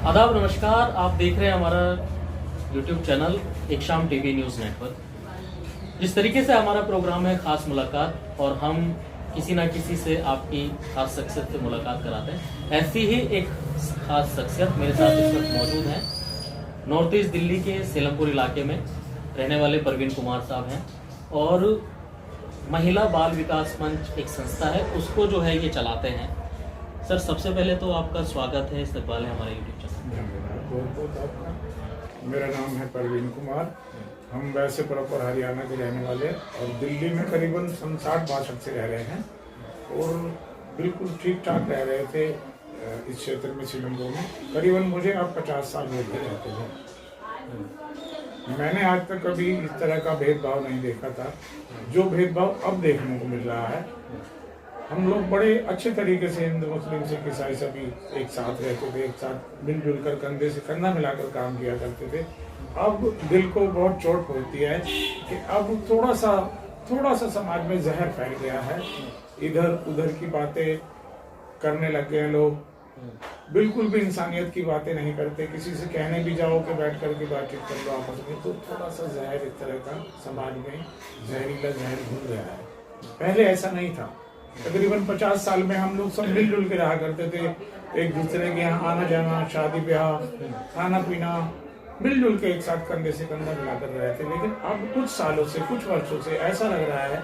आदाब नमस्कार, आप देख रहे हैं हमारा YouTube चैनल एक शाम टीवी न्यूज़ नेटवर्क। जिस तरीके से हमारा प्रोग्राम है खास मुलाकात और हम किसी ना किसी से आपकी खास शख्सियत से मुलाकात कराते हैं, ऐसी ही एक खास शख्सियत मेरे साथ इस वक्त मौजूद है। नॉर्थ ईस्ट दिल्ली के सेलमपुर इलाके में रहने वाले परवीन कुमार साहब हैं और महिला बाल विकास मंच एक संस्था है, उसको जो है ये चलाते हैं। सर, सबसे पहले तो आपका स्वागत है, इस्तकबाल है हमारे यूट्यूब चैनल। बहुत आपका। मेरा नाम है परवीन कुमार। हम वैसे प्रॉपर हरियाणा के रहने वाले और दिल्ली में करीबन 60-62 से रह रहे हैं और बिल्कुल ठीक ठाक रह रहे थे इस क्षेत्र में सिलमपुर में। करीबन मुझे अब 50 साल हो गए रहते हैं। मैंने आज तक कभी इस तरह का भेदभाव नहीं देखा था जो भेदभाव अब देखने को मिल रहा है। हम लोग बड़े अच्छे तरीके से हिंदू मुस्लिम सिख ईसाई सभी एक साथ रहते थे, एक साथ मिलजुल कर कंधे से कंधा मिलाकर काम किया करते थे। अब दिल को बहुत चोट पहुंचती है कि अब थोड़ा सा समाज में जहर फैल गया है। इधर उधर की बातें करने लग गए लोग, बिल्कुल भी इंसानियत की बातें नहीं करते। किसी से कहने भी जाओ कि बैठ कर के बातचीत कर लो आपस में, तो थोड़ा सा जहर इस तरह का समाज में जहरीला जहर घुल गया है। पहले ऐसा नहीं था। तकरीबन 50 साल में हम लोग सब मिलजुल के रहा करते थे, एक दूसरे के यहाँ आना जाना, शादी ब्याह, खाना पीना, मिलजुल के एक साथ कंधे से कंधा मिलाकर रहे थे। लेकिन अब कुछ सालों से, कुछ वर्षों से ऐसा लग रहा है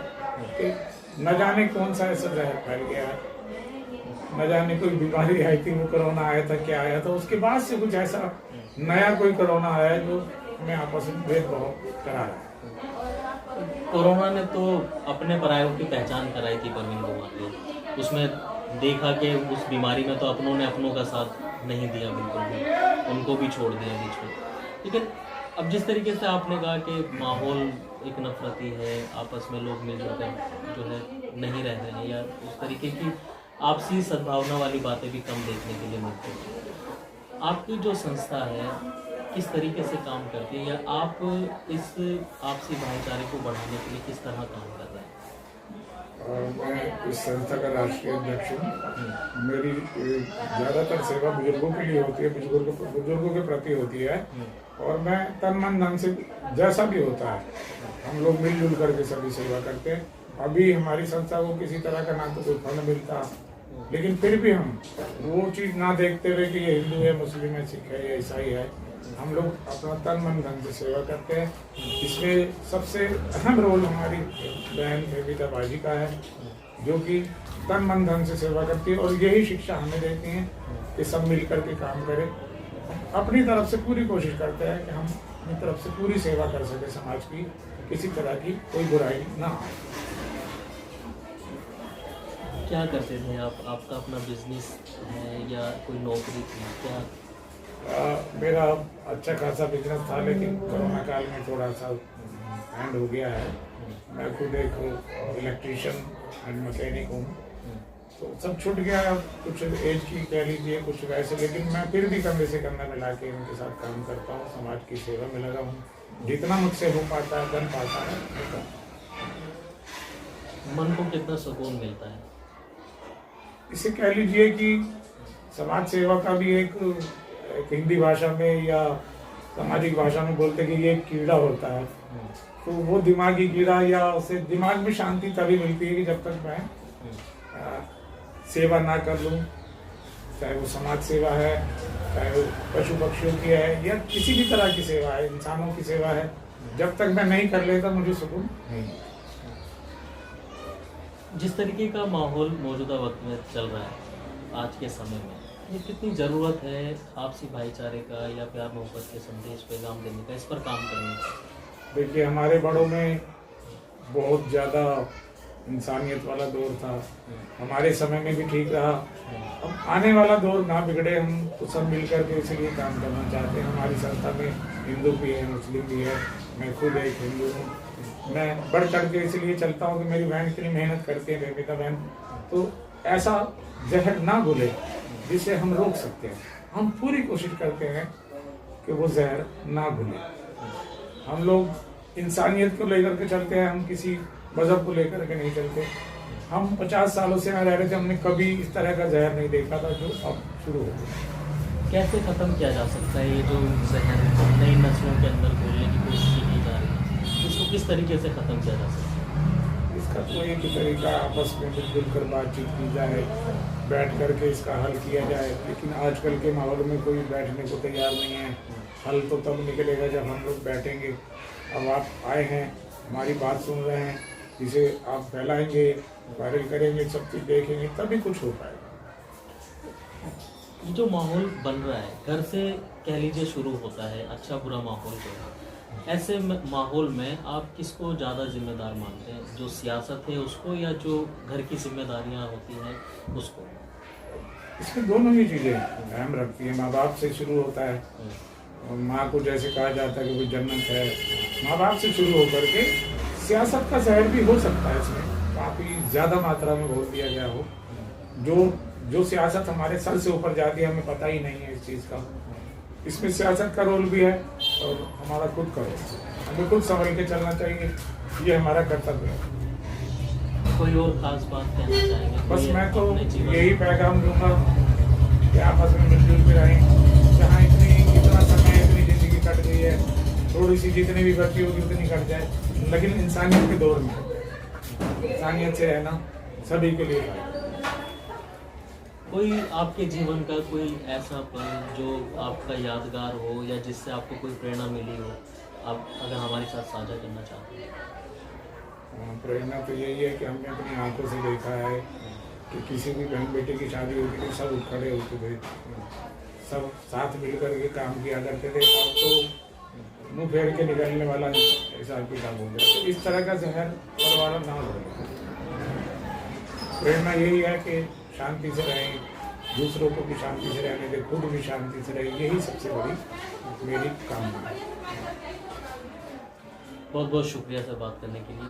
कि न जाने कौन सा ऐसा जहर फैल गया है, न जाने कोई बीमारी आई थी, वो कोरोना आया था, क्या आया था, उसके बाद से कुछ ऐसा नया कोई कोरोना आया जो हमें आपस में भेदभाव करा रहा है। कोरोना ने तो अपने परायों की पहचान कराई थी परवीन कुमार ने। उसमें देखा कि उस बीमारी में तो अपनों ने अपनों का साथ नहीं दिया, बिल्कुल भी उनको भी छोड़ दिया बीच में। लेकिन अब जिस तरीके से आपने कहा कि माहौल एक नफरती है, आपस में लोग मिलजुल कर जो है नहीं रह रहे हैं, या उस तरीके की आपसी सद्भावना वाली बातें भी कम देखने के लिए मिलती हैं। आपकी जो संस्था है किस तरीके से काम करती है, या आप इस आपसी भाईचारे को बढ़ाने के लिए किस तरह काम कर रहे हैं? मैं इस संस्था का राष्ट्रीय अध्यक्ष हूँ। मेरी ज़्यादातर सेवा बुजुर्गों के लिए होती है, बुजुर्गों के प्रति होती है और मैं तन मन धन से जैसा भी होता है हम लोग मिलजुल करके सभी सेवा करते हैं। अभी हमारी संस्था को किसी तरह का ना तो कोई फंड मिलता, लेकिन फिर भी हम वो चीज़ ना देखते हुए कि ये हिंदू है, मुस्लिम है, सिख है या ईसाई है, हम लोग अपना तन मन धन से सेवा करते हैं। इसमें सबसे अहम रोल हमारी बहन बेबीता बाजी का है, जो कि तन मन धन से सेवा करती है और यही शिक्षा हमें देती हैं कि सब मिलकर के काम करें। अपनी तरफ से पूरी कोशिश करते हैं कि हम अपनी तरफ से पूरी सेवा कर सकें समाज की, किसी तरह की कोई बुराई ना आए। क्या करते थे आप? आपका अपना बिजनेस है या कोई नौकरी थी क्या? मेरा अच्छा खासा बिजनेस था, लेकिन कोरोना काल में थोड़ा सा एंड हो गया है। मैं खुद एक इलेक्ट्रीशियन एंड मैकेनिक हूँ, तो सब छूट गया। कुछ एज की कह लीजिए, कुछ वैसे, लेकिन मैं फिर भी कंधे से कंधा मिला के उनके साथ काम करता हूँ, समाज की सेवा में लगा हूँ। जितना मुझसे हो पाता है, बन पाता है। मन को कितना सुकून मिलता है? इसे कह लीजिए कि समाज सेवा का भी एक हिंदी भाषा में या सामाजिक भाषा में बोलते कि ये एक कीड़ा होता है, तो वो दिमागी कीड़ा या उसे दिमाग में शांति तभी मिलती है कि जब तक मैं सेवा ना कर लूँ, चाहे वो समाज सेवा है, चाहे वो पशु पक्षियों की है या किसी भी तरह की सेवा है, इंसानों की सेवा है, जब तक मैं नहीं कर लेता मुझे सुकून नहीं। जिस तरीके का माहौल मौजूदा वक्त में चल रहा है आज के समय में, ये कितनी ज़रूरत है आपसी भाईचारे का या प्यार मोहब्बत के संदेश पैगाम देने का, इस पर काम करने का? देखिए, हमारे बड़ों में बहुत ज़्यादा इंसानियत वाला दौर था, हमारे समय में भी ठीक रहा। अब आने वाला दौर ना बिगड़े, हम तो सब मिलकर के इसलिए काम करना चाहते हैं। हमारी संस्था में हिंदू भी है, मुस्लिम भी है, मैं खुद एक हिंदू हूँ। मैं बढ़ चढ़ के इसलिए चलता हूँ कि मेरी बहन इतनी मेहनत करती है, बेबीता बहन, तो ऐसा जहर ना घुले जिसे हम रोक सकते हैं। हम पूरी कोशिश करते हैं कि वो जहर ना घुले। हम लोग इंसानियत को लेकर के चलते हैं, हम किसी मजहब को लेकर के नहीं चलते। हम 50 सालों से यहाँ रह रहे थे, हमने कभी इस तरह का जहर नहीं देखा था जो अब शुरू हो गया। कैसे ख़त्म किया जा सकता है ये जो जहर नई नस्लों के अंदर घोलने की कोशिश की जा रही है, इसको किस तरीके से ख़त्म किया जा सकता है? इसका तो एक ही तरीका आपस में मिलजुल कर बातचीत की जाए, बैठ करके इसका हल किया जाए। लेकिन आजकल के माहौल में कोई बैठने को तैयार नहीं है। हल तो तब निकलेगा जब हम लोग बैठेंगे। अब आप आए हैं, हमारी बात सुन रहे हैं, इसे आप फैलाएंगे, वायरल करेंगे, सब चीज़ देखेंगे, तभी कुछ हो पाएगा। ये जो माहौल बन रहा है घर से कह लीजिए शुरू होता है, अच्छा बुरा माहौल जो है, ऐसे माहौल में आप किसको ज़्यादा जिम्मेदार मानते हैं, जो सियासत है उसको या जो घर की जिम्मेदारियां होती हैं उसको? इसमें दोनों ही चीज़ें अहम रखती हैं। माँ बाप से शुरू होता है, और माँ को जैसे कहा जाता है कि कोई जन्नत है, माँ बाप से शुरू होकर के सियासत का जहर भी हो सकता है। इसमें काफ़ी ज़्यादा मात्रा में बोल दिया गया हो, जो सियासत हमारे सर से ऊपर जाती है, हमें पता ही नहीं है इस चीज़ का। इसमें सियासत का रोल भी है और हमारा खुद का रोल। हमें खुद संभल के चलना चाहिए, ये हमारा कर्तव्य है। कोई और खास बात कहना चाहेंगे? बस मैं तो अपने जीवन यही पैगाम दूंगा कि आपस में मिलजुल के रहें। जहाँ इतना समय, इतनी जिंदगी कट गई है, थोड़ी सी जितनी भी बची होगी उतनी कट जाए, लेकिन इंसानियत के दौर में इंसानियत से रहना सभी के लिए है। कोई आपके जीवन का कोई ऐसा पल जो आपका यादगार हो या जिससे आपको कोई प्रेरणा मिली हो, आप अगर हमारे साथ साझा करना चाहते हैं? प्रेरणा तो यही है कि हमने अपनी आंखों से देखा है कि किसी भी बहन बेटे की शादी होती थी, सब उठ खड़े होते थे, सब साथ मिलकर के काम किया करते थे। अब तो मुँह फेर के निकलने वाला हिसाब किताब हो गया। तो इस तरह का जहर परवाना ना हो। प्रेरणा यही है कि शांति से रहें, दूसरों को भी शांति से रहने दें, खुद भी शांति से रहें, यही सबसे बड़ी मेरी कामना है। बहुत बहुत शुक्रिया सर बात करने के लिए।